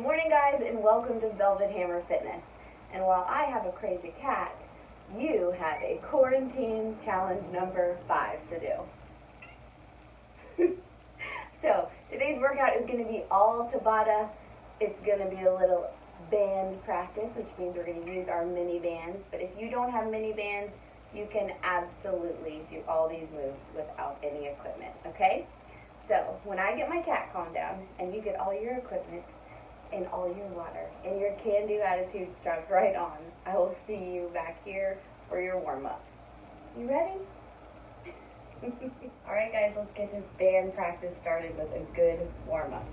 morning, guys, and welcome to Velvet Hammer Fitness. And while I have a crazy cat, you have a Core-antine challenge number 5 to do. So today's workout is going to be all Tabata. It's going to be a little band practice, which means we're going to use our mini bands. But if you don't have mini bands, you can absolutely do all these moves without any equipment, okay? So when I get my cat calmed down and you get all your equipment and all your water and your can-do attitude struck right on, I will see you back here for your warm-up. You ready? Alright guys, let's get this band practice started with a good warm-up.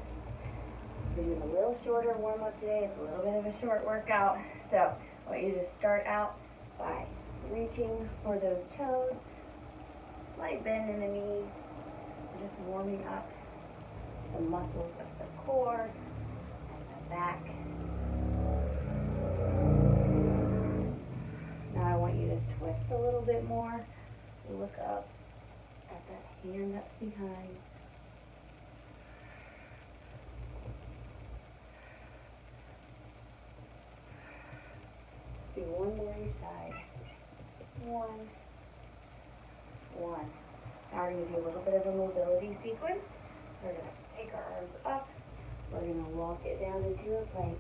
We're doing a little shorter warm-up today. It's a little bit of a short workout. So I want you to start out by reaching for those toes, slight bend in the knees, just warming up the muscles of the core and the back. Now I want you to twist a little bit more. Look up at that hand that's behind. Do one more each side. One. Now we're going to do a little bit of a mobility sequence. We're going to take our arms up. We're going to walk it down into a plank.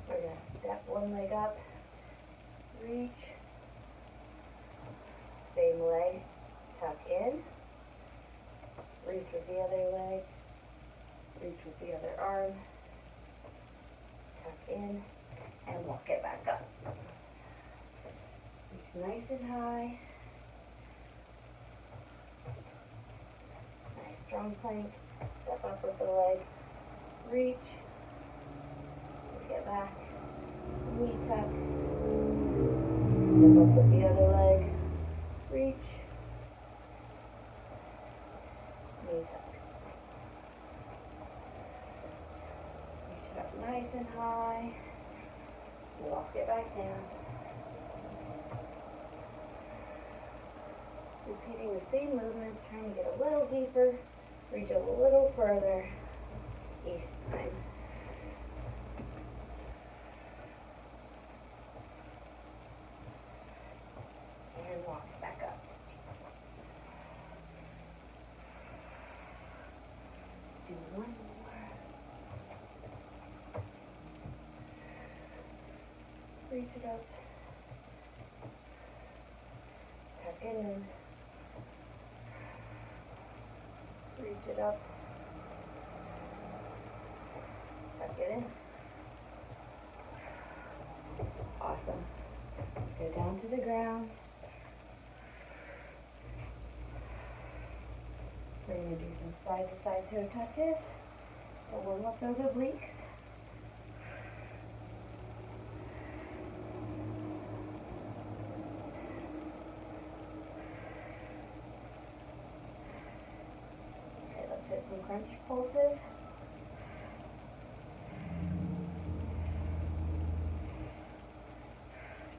We're going to step one leg up, reach, same leg, tuck in, reach with the other leg, reach with the other arm, tuck in, and walk it back up. Reach nice and high. Nice strong plank. Step up with the leg. Reach. Get back. Knee tuck. Step up with the other leg. Reach. Knee tuck. Reach it up nice and high. Walk it back down. Repeating the same movements, trying to get a little deeper, reach a little further each time. And walk back up. Do one more. Reach it up. Tuck it in. Reach it up. Tuck it in. Awesome. Go down to the ground. We're going to do some side-to-side toe touches to warm up those obliques. Hit some crunch pulses.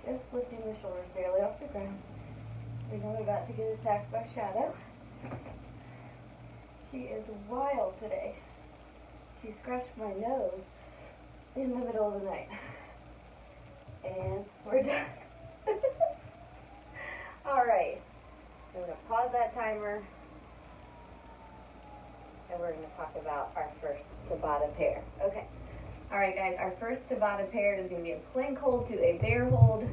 Just lifting the shoulders barely off the ground. We know we're about to get attacked by Shadow. She is wild today. She scratched my nose in the middle of the night. And we're done. Alright. I'm going to pause that timer. And we're going to talk about our first Tabata pair. Okay. Alright guys, our first Tabata pair is going to be a plank hold to a bear hold.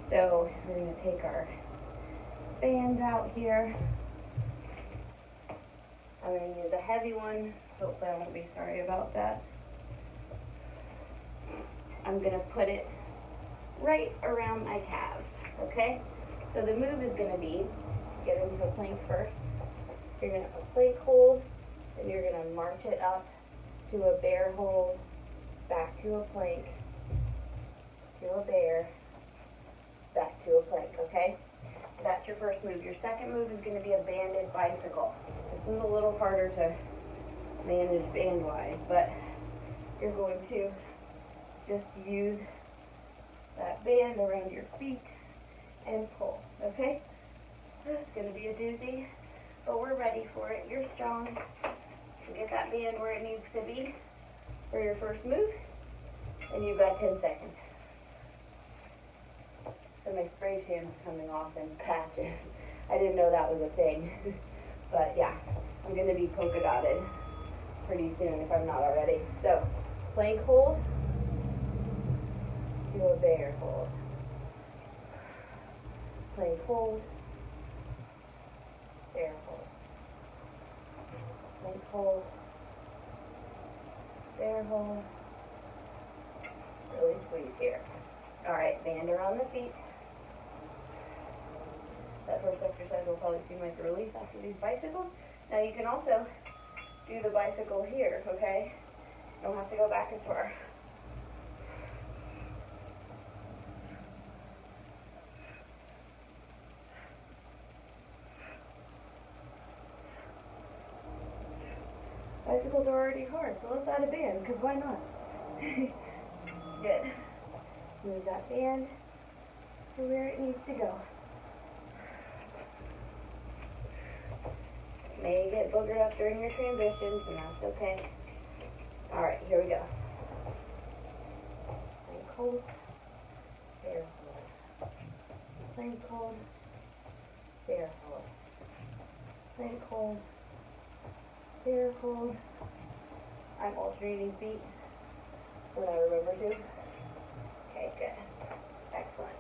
So we're going to take our bands out here. I'm going to use a heavy one. Hopefully I won't be sorry about that. I'm going to put it right around my calves. Okay? So the move is going to be, get into a plank first. You're going to have a plank hold. And you're going to march it up to a bear hold, back to a plank, to a bear, back to a plank, okay? That's your first move. Your second move is going to be a banded bicycle. This is a little harder to manage band-wise, but you're going to just use that band around your feet and pull, okay? It's going to be a doozy, but we're ready for it. You're strong. Get that band where it needs to be. for your first move, and you've got 10 seconds. So my spray tan's coming off in patches. I didn't know that was a thing. But yeah, I'm going to be polka dotted pretty soon if I'm not already. So, plank hold to a bear hold. Plank hold, bear hold. Plank hold, bear hold. Really squeeze here. Alright, band around the feet. That first exercise will probably seem like a relief after these bicycles. Now you can also do the bicycle here, okay? You don't have to go back as far. Bicycles are already hard, so let's add a band, because why not? Good. Move that band to where it needs to go. May get boogered up during your transitions, and that's okay. Alright, here we go. Plank hold, bear hold. Plank hold, bear hold. Plank hold, bear hold. I'm alternating feet when I remember to. Okay, good. Excellent.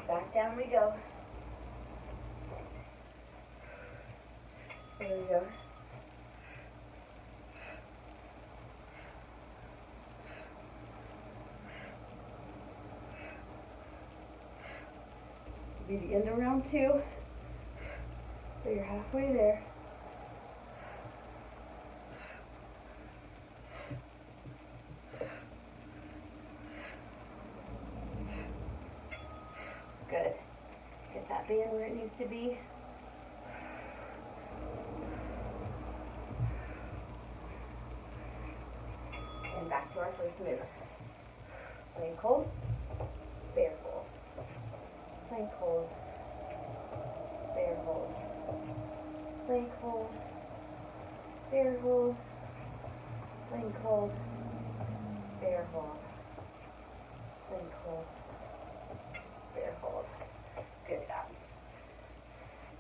Back down we go. There we go. Be the end of round 2. So you're halfway there. Good. Get that band where it needs to be. And back to our first move. Plank hold, bear hold. Plank hold, bear hold. Plank hold, bear hold. Plank hold, bear hold. Plank hold, bear hold. Good job.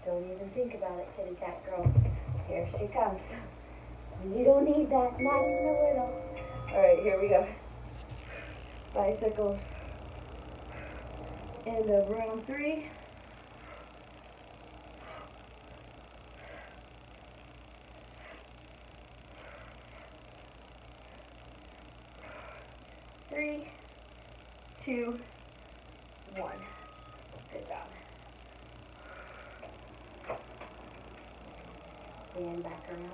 Don't even think about it, kitty cat girl. Here she comes. You don't need that, not even a little. Alright, here we go. Bicycles. End of round 3. Three, 2, 1. Good job. Stand back around.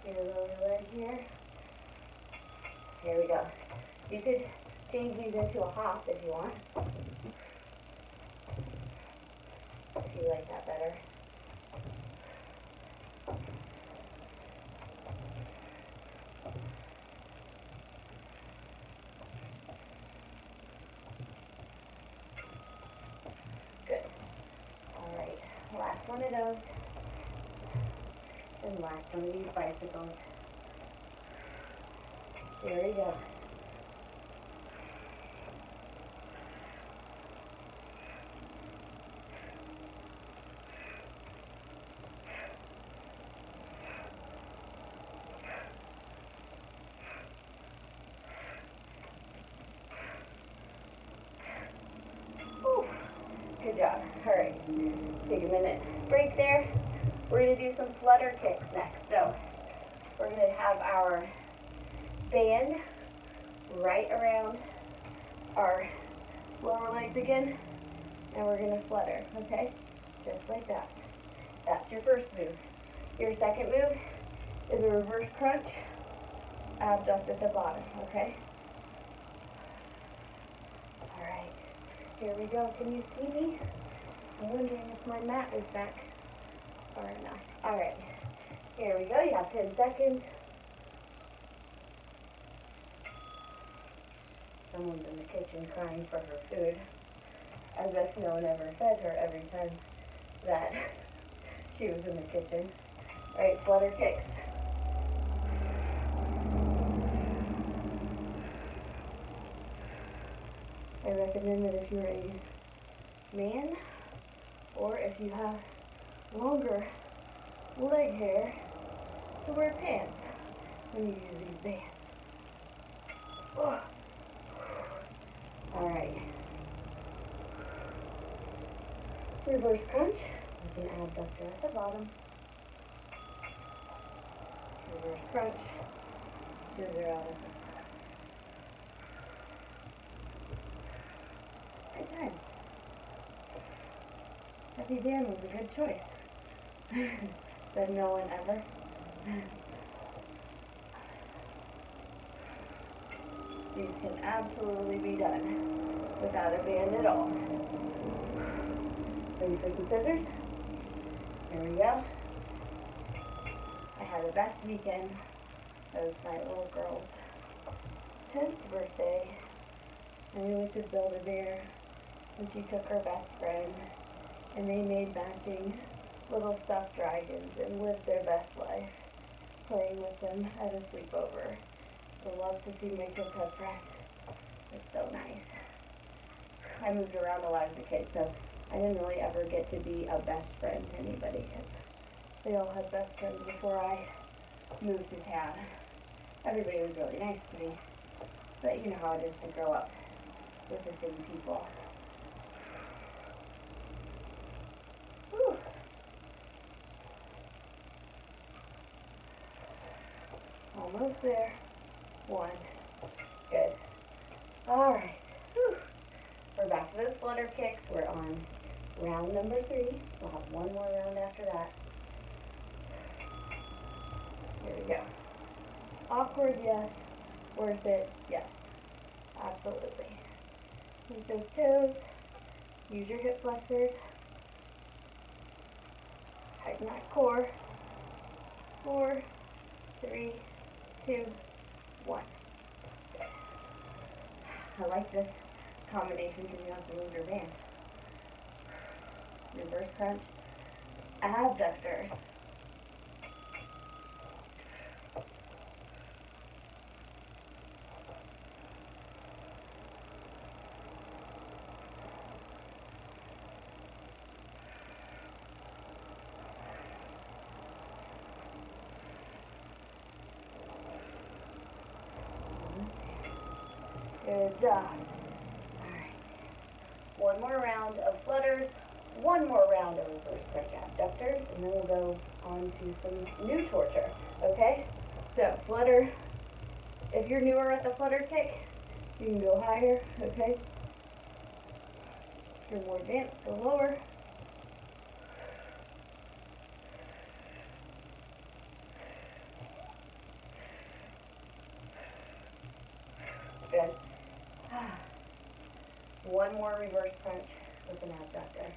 Get a little leg here. Here we go. You could change these into a hop if you want. If you like that better. Good. Alright, last one of those. And last one of these bicycles. There we go. Whew. Good job. All right. Take a minute break there. We're going to do some flutter kicks next. So we're going to have our band right around our lower legs again, and we're going to flutter, okay? Just like that. That's your first move. Your second move is a reverse crunch, abduct at the bottom, okay? Alright, here we go. Can you see me? I'm wondering if my mat is back or not. Alright, here we go. You have 10 seconds. Someone's in the kitchen crying for her food. I guess no one ever fed her every time that she was in the kitchen. Alright, flutter kicks. I recommend that if you're a man or if you have longer leg hair, to wear pants when you use these bands. Oh. Alright. Reverse crunch with an abductor at the bottom. Reverse crunch. Scissor out of the right time. Happy band was a good choice. Said no one ever. These can absolutely be done without a band at all. Ready for some scissors? Here we go. I had the best weekend. It was my little girl's 10th birthday, and we went to Build-A-Bear, and she took her best friend, and they made matching little stuffed dragons and lived their best life, playing with them at a sleepover. I love to see my kids have friends. It's so nice. I moved around a lot as a kid, so I didn't really ever get to be a best friend to anybody. They all had best friends before I moved to town. Everybody was really nice to me, but you know how it is to grow up with the same people. Whew. Almost there. One. Good. Alright. We're back to those flutter kicks. We're on round number 3. We'll have one more round after that. Here we go. Awkward, yes. Worth it, yes. Absolutely. Use those toes. Use your hip flexors. Tighten that core. 4, 3, 2, 1. Good. I like this combination because you don't have to move your band. Reverse crunch. Abductors. Good job. Alright. One more round of flutters, one more round of reverse crunch abductors, and then we'll go on to some new torture. Okay? So, flutter. If you're newer at the flutter kick, you can go higher. Okay? If you're more advanced, go lower. Good. One more reverse crunch with an abductor.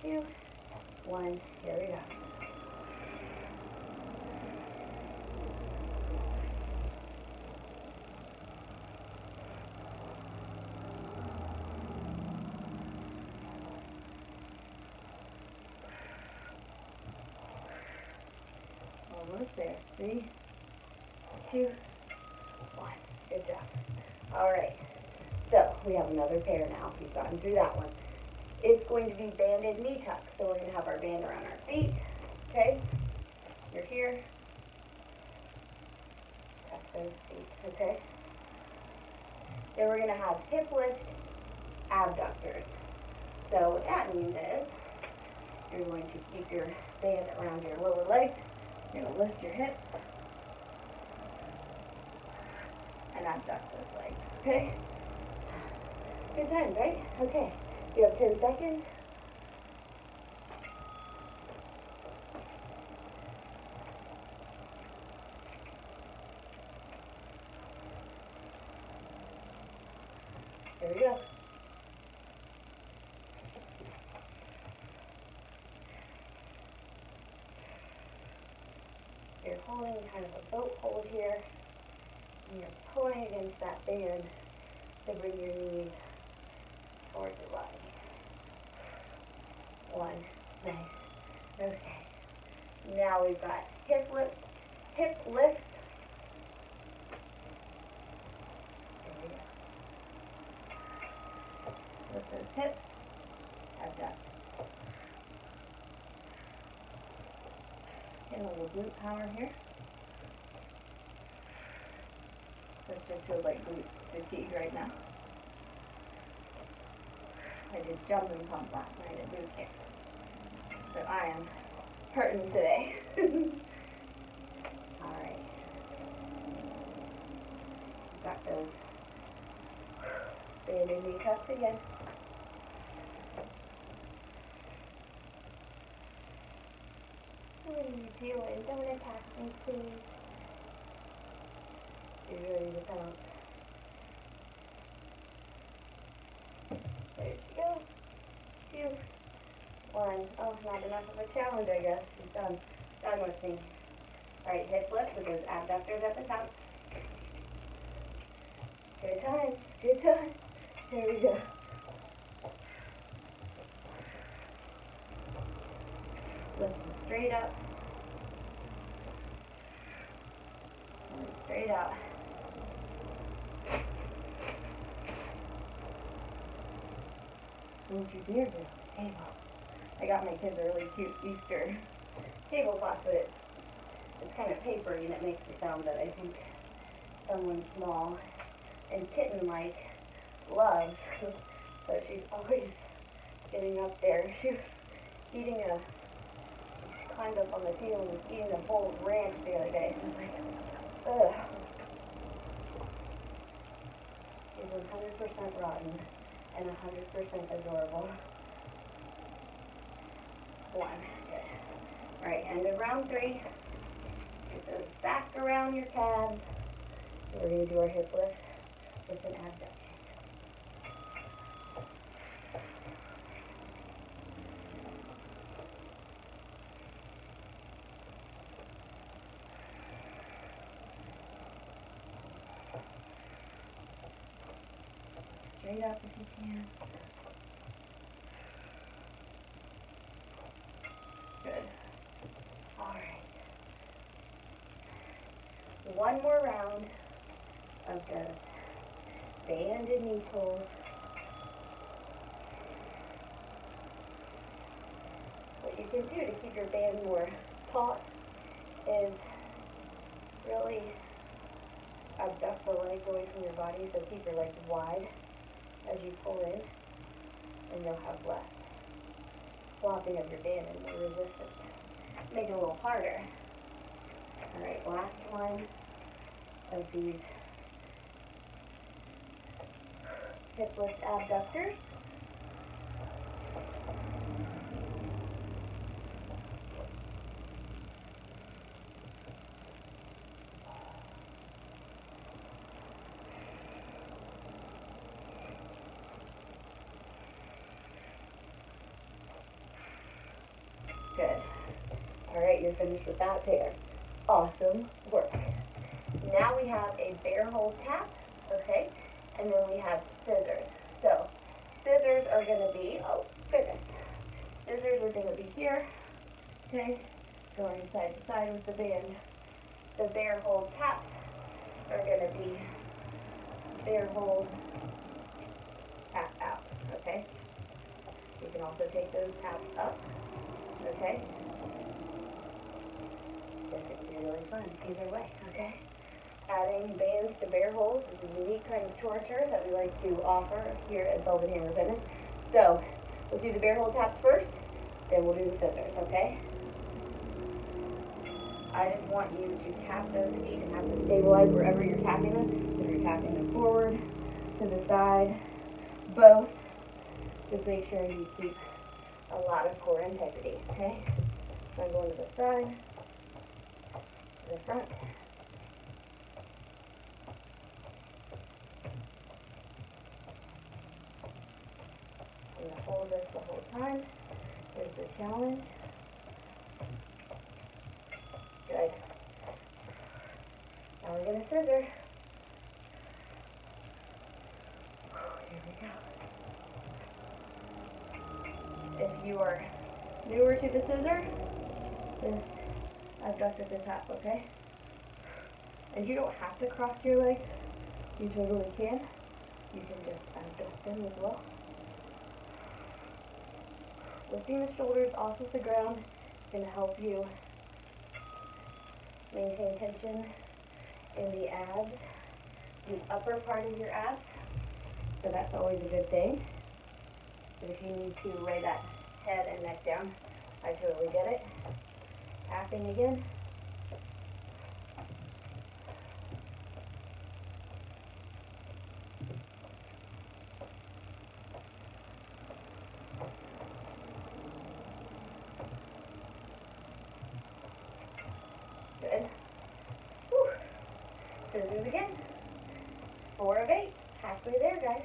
2, 1, here we go. Almost there. 3, 2, 1. Good job. Alright. So, we have another pair now. We've gotten through that one. It's going to be banded knee tuck. So we're going to have our band around our feet. Okay? You're here. Tuck those feet. Okay? Then we're going to have hip lift abductors. So what that means is you're going to keep your band around your lower legs. You're going to lift your hips and abduct those legs. Okay? Good times, right? Okay. You have 10 seconds. There we go. You're holding kind of a boat hold here, and you're pulling against that band to bring your knees towards your body. 1. Nice. Okay. Now we've got hip lifts. There we go. little glute power here. This just feels like glute fatigue right now. I did jumping pump last night at boot camp, so I am hurting today. Alright. Got those banded knee cups again. What are you doing? Don't attack me, please. You're ready to bounce. There she goes. 2, 1. Oh, not enough of a challenge, I guess. She's done. Done with me. Alright, hip lift with those abductors at the top. Good time. Good time. There we go. Lift them straight up. And straight out. Don't you dare do table. I got my kids a really cute Easter tablecloth, but it's kind of papery and it makes the sound that I think someone small and kitten-like loves. So she's always getting up there. She was eating she climbed up on the table and was eating a bowl of ranch the other day. I was like, ugh. She's 100% rotten and 100% adorable. 1. Good. Alright, end of round 3. Get those back around your calves. We're going to do our hip lift with an abduction. Straight up if you can. Good. Alright. One more round of the banded knee pulls. What you can do to keep your band more taut is really abduct the leg away from your body, so keep your legs wide as you pull in, and you'll have less flopping of your band and more resistance. Make it a little harder. Alright, last one of these hip lift abductors. Good. Alright, you're finished with that pair. Awesome work. Now we have a bear hold tap, okay? And then we have scissors. So, scissors are going to be, oh goodness, scissors are going to be here, okay? Going side to side with the band. The bear hold taps are going to be bear hold, tap out, okay? You can also take those taps up, okay? This could be really fun either way, okay? Adding bands to bear holds is a unique kind of torture that we like to offer here at Velvet Hammer Fitness. So, let's do the bear hold taps first, then we'll do the scissors, okay? I just want you to tap those feet and have to stabilize wherever you're tapping them. If you're tapping them forward, to the side, both, just make sure you keep a lot of core integrity, okay? So I'm going to the side, to the front. I'm going to hold this the whole time. Here's the challenge. Good. Now we're going to scissor. Here we go. If you are newer to the scissor, this abduct at the top, okay? And you don't have to cross your legs. You totally can. You can just abduct them as well. Lifting the shoulders off of the ground is going to help you Maintain tension in the abs, the upper part of your abs. So that's always a good thing. But if you need to lay that head and neck down, I totally get it. Tapping again. Good. Whew. Scissors again. 4 of 8. Halfway there, guys.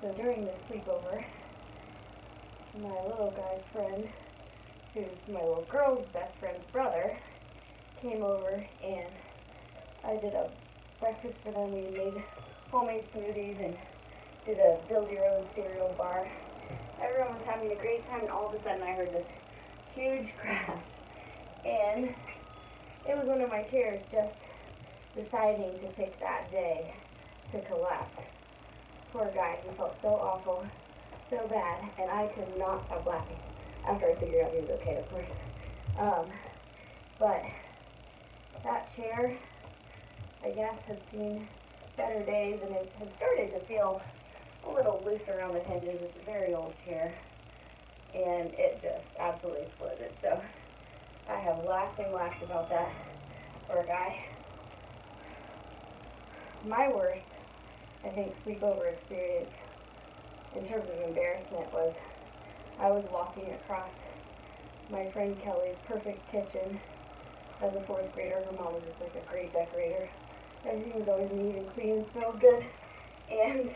So during the sleepover, my little guy's friend, who's my little girl's best friend's brother, came over and I did a breakfast for them. We made homemade smoothies and did a build your own cereal bar. Everyone was having a great time, and all of a sudden I heard this huge crash. And it was one of my chairs just deciding to pick that day to collapse. Poor guy, he felt so awful, so bad, and I could not stop laughing after I figured out he was okay, of course. But that chair, I guess, has seen better days, and it has started to feel a little loose around the hinges. It's a very old chair, and it just absolutely exploded. So I have laughed and laughed about that. Poor guy. My worst, I think, sleepover experience in terms of embarrassment was I was walking across my friend Kelly's perfect kitchen as a 4th grader. Her mom was just like a great decorator. Everything was always neat and clean and smelled good. And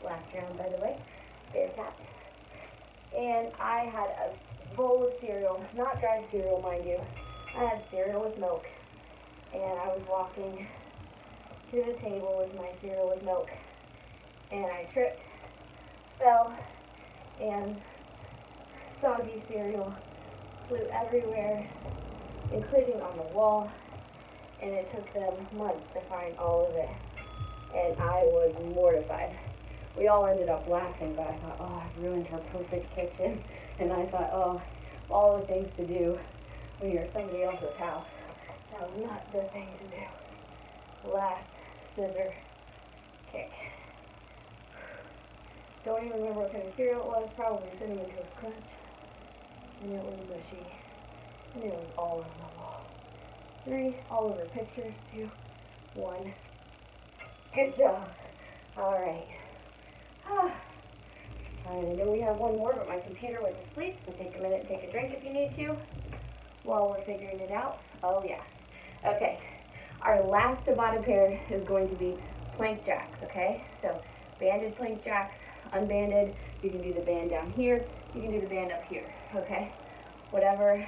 last round, by the way, bear cat. And I had a bowl of cereal, not dried cereal, mind you. I had cereal with milk. And I was walking to the table with my cereal with milk. And I tripped, fell, and soggy cereal flew everywhere, including on the wall. And it took them months to find all of it. And I was mortified. We all ended up laughing, but I thought, oh, I've ruined her perfect kitchen. And I thought, oh, all the things to do when you're at somebody else's house. That was not the thing to do. Last scissor kick. Don't even remember what kind of cereal it was. Probably Cinnamon Toast Crunch. And it was mushy. And it was all over the wall. 3, all over pictures. 2, 1. Good job. All right. I know we have one more, but my computer went to sleep, so take a minute and take a drink if you need to while we're figuring it out. Oh, yeah. Okay. Our last Tabata pair is going to be plank jacks, okay? So banded plank jacks, unbanded. You can do the band down here. You can do the band up here, okay? Whatever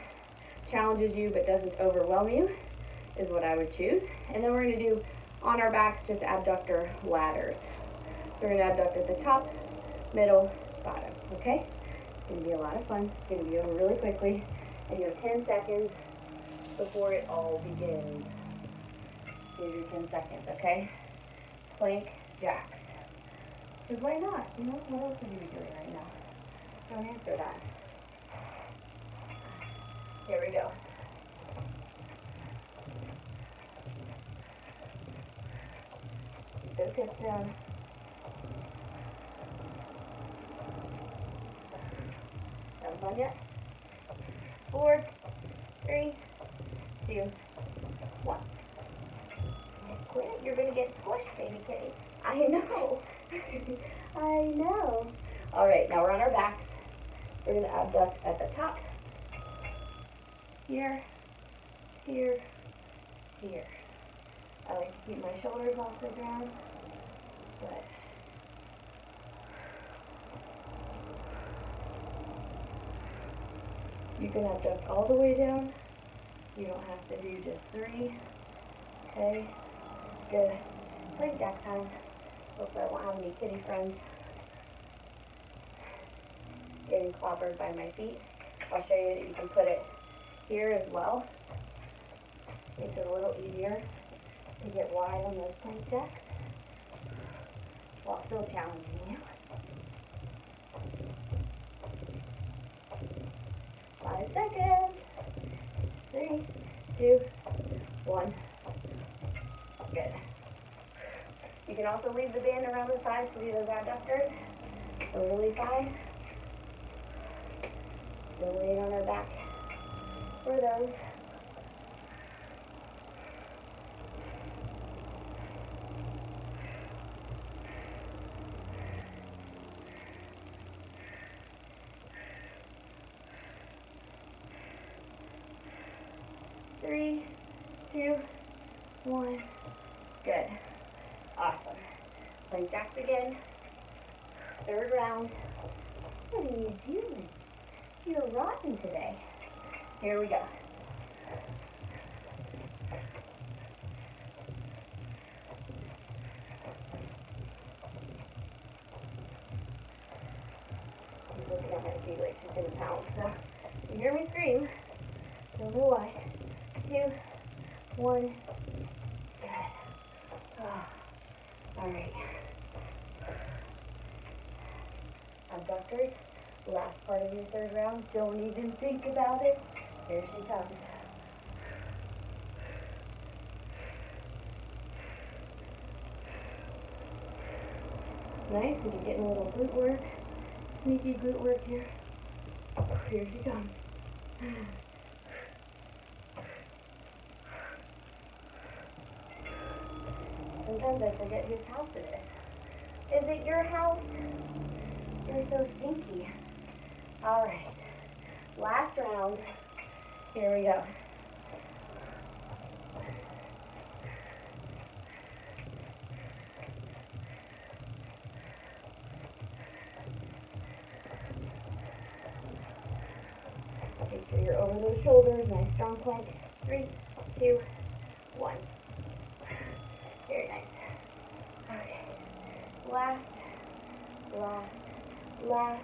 challenges you but doesn't overwhelm you is what I would choose. And then we're going to do on our backs just abductor ladders. So we're going to abduct at the top, middle, bottom, okay? It's going to be a lot of fun. It's going to be over really quickly. And you have 10 seconds before it all begins. Here's your 10 seconds, okay? Plank jacks. Because why not? You know, what else would you be doing right now? Don't answer that. Here we go. Keep those hips down. Haven't done yet? 4, 3, 2, 1. Quit it. You're going to get squished, baby kitty. I know. I know. All right, now we're on our backs. We're going to abduct at the top. Here, here, here. I like to keep my shoulders off the ground, but you can abduct all the way down. You don't have to do just 3. Okay, good. Plank jack time. Hopefully I won't have any kitty friends getting clobbered by my feet. I'll show you that you can put it here as well. Makes it a little easier to get wide on those plank jacks. while still challenging you. 5 seconds. 3, 2, 1. Good. You can also leave the band around the sides to do those abductors. Totally fine. Still laying on our back for those. Three, 2, 1. Good. Awesome. Plank jacks again. Third round. What are you doing? You're rotten today. Here we go. She's looking at my feet like she's gonna pounce. So you hear me scream. Don't know why. 2, 1. Good. Oh. All right. Abductors. Last part of your third round. Don't even think about it. Here she comes. Nice. We're getting a little glute work. Sneaky glute work here. Here she comes. Sometimes I forget whose house it is. Is it your house? You're so stinky. All right. Last round. Here we go. Make sure you're over those shoulders. Nice strong plank. 3, 2, 1. Very nice. Okay. Last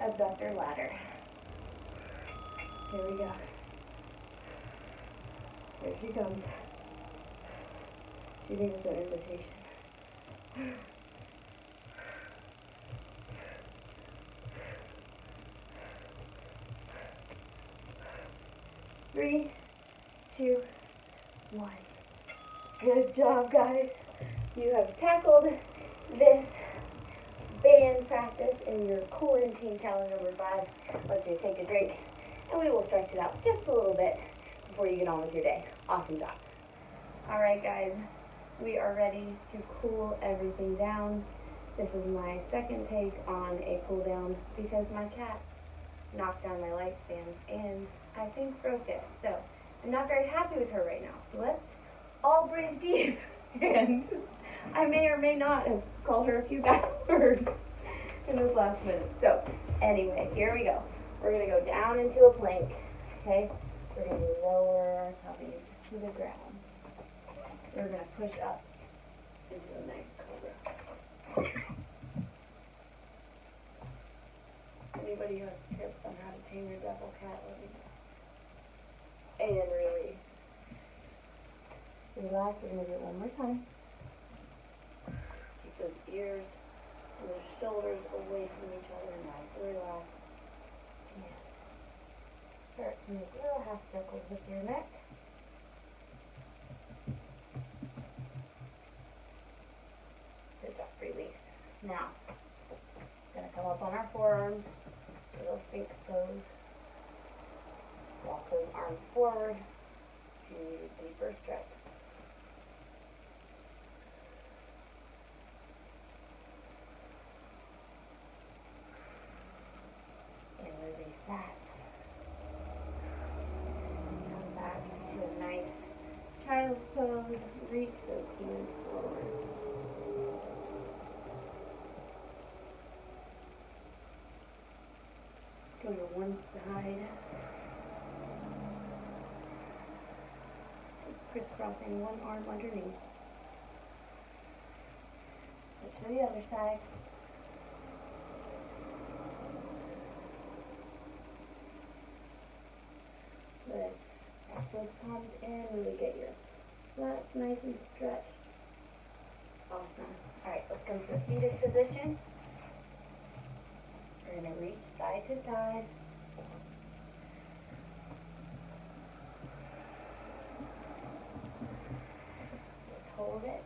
abductor ladder. Here we go. Here she comes. She needs an invitation. Three, 2, 1. Good job, guys. You have tackled this band practice in your Core-antine challenge number 5. Let you take a drink, and we will stretch it out just a little bit before you get on with your day. Awesome job. All right, guys, we are ready to cool everything down. This is my second take on a cool down because my cat knocked down my light stand and I think broke it. So I'm not very happy with her right now. So let's all breathe deep. And I may or may not have called her a few bad words in this last minute. So anyway, here we go. We're going to go down into a plank. Okay? We're going to lower our tummies to the ground. We're going to push up into a nice cobra. Anybody who has tips on how to tame your devil cat, let me know. And release. Relax. We're going to do it one more time. Keep those ears and those shoulders away from each other. Nice. Relax. Yeah. Start to make little half circles with your neck. Good job. Release. Now, going to come up on our forearms. Little sphinx pose. Walk those arms forward. If you need a deeper stretch. And release that. Come back to a nice child's pose. Reach those hands forward. Go to one side. Crisscrossing one arm underneath. Switch to the other side. Good. Press those palms in. Really get your lats nice and stretched. Awesome. Alright, let's come to a seated position. We're going to reach side to side. Just hold it.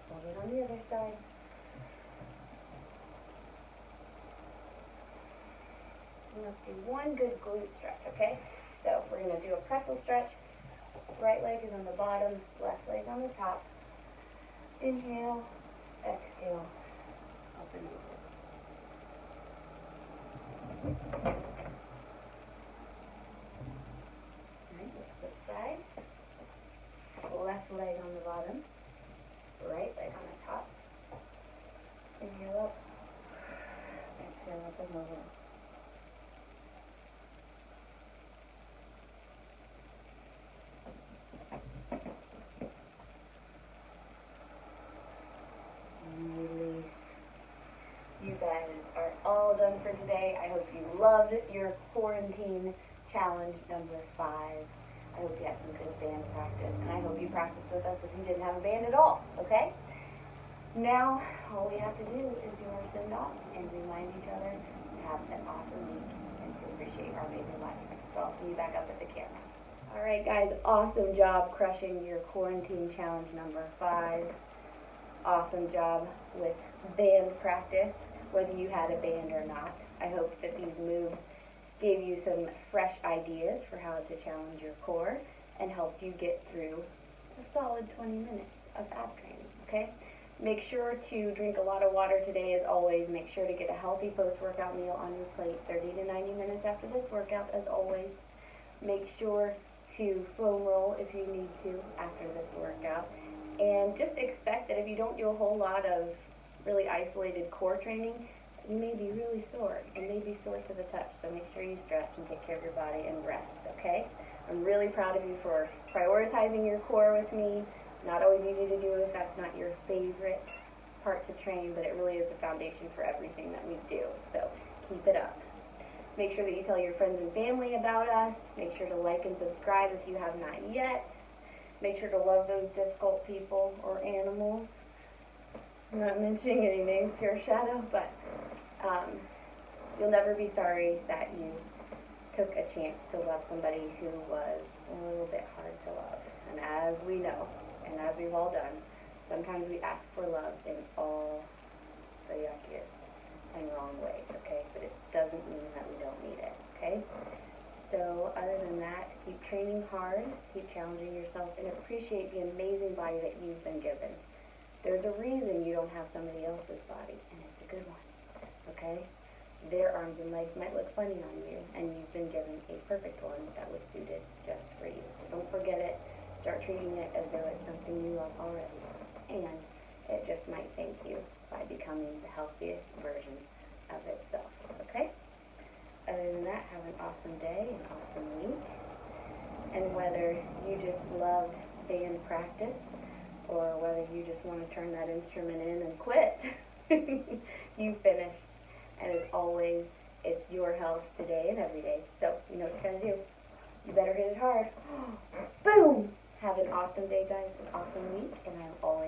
Hold it on the other side. And let's do one good glute stretch, okay? So we're going to do a pretzel stretch. Right leg is on the bottom, left leg on the top. Inhale, exhale, up and over. Alright, let's flip side. Left leg on the bottom, right leg on the top. Inhale up, exhale up and over. You guys are all done for today. I hope you loved your quarantine challenge number 5. I hope you had some good band practice, and I hope you practiced with us if you didn't have a band at all, okay? Now, all we have to do is do our send-off and remind each other to have an awesome week and to appreciate our amazing life. So I'll see you back up at the camera. All right, guys, awesome job crushing your quarantine challenge number 5. Awesome job with band practice, whether you had a band or not. I hope that these moves gave you some fresh ideas for how to challenge your core and helped you get through a solid 20 minutes of ab training, okay? Make sure to drink a lot of water today as always. Make sure to get a healthy post-workout meal on your plate 30 to 90 minutes after this workout as always. Make sure to foam roll if you need to after this workout. And just expect that if you don't do a whole lot of really isolated core training, you may be really sore and may be sore to the touch. So make sure you stretch and take care of your body and rest, okay? I'm really proud of you for prioritizing your core with me. Not always easy to do if that's not your favorite part to train, but it really is the foundation for everything that we do. So keep it up. Make sure that you tell your friends and family about us. Make sure to like and subscribe if you have not yet. Make sure to love those difficult people or animals. I'm not mentioning any names here, Shadow, but you'll never be sorry that you took a chance to love somebody who was a little bit hard to love. And as we know, and as we've all done, sometimes we ask for love in all the yuckiest and wrong ways, okay? But it doesn't mean that we don't need it, okay? So other than that, keep training hard, keep challenging yourself, and appreciate the amazing body that you've been given. There's a reason you don't have somebody else's body, and it's a good one, okay? Their arms and legs might look funny on you, and you've been given a perfect one that was suited just for you. So don't forget it. Start treating it as though it's something you love already, and it just might thank you by becoming the healthiest version of itself, okay? Other than that, have an awesome day, an awesome week, and whether you just loved band practice or whether you just want to turn that instrument in and quit, you finished. And as always, it's your health today and every day. So, you know what you gotta do. You better hit it hard. Boom! Have an awesome day, guys, an awesome week, and I'm always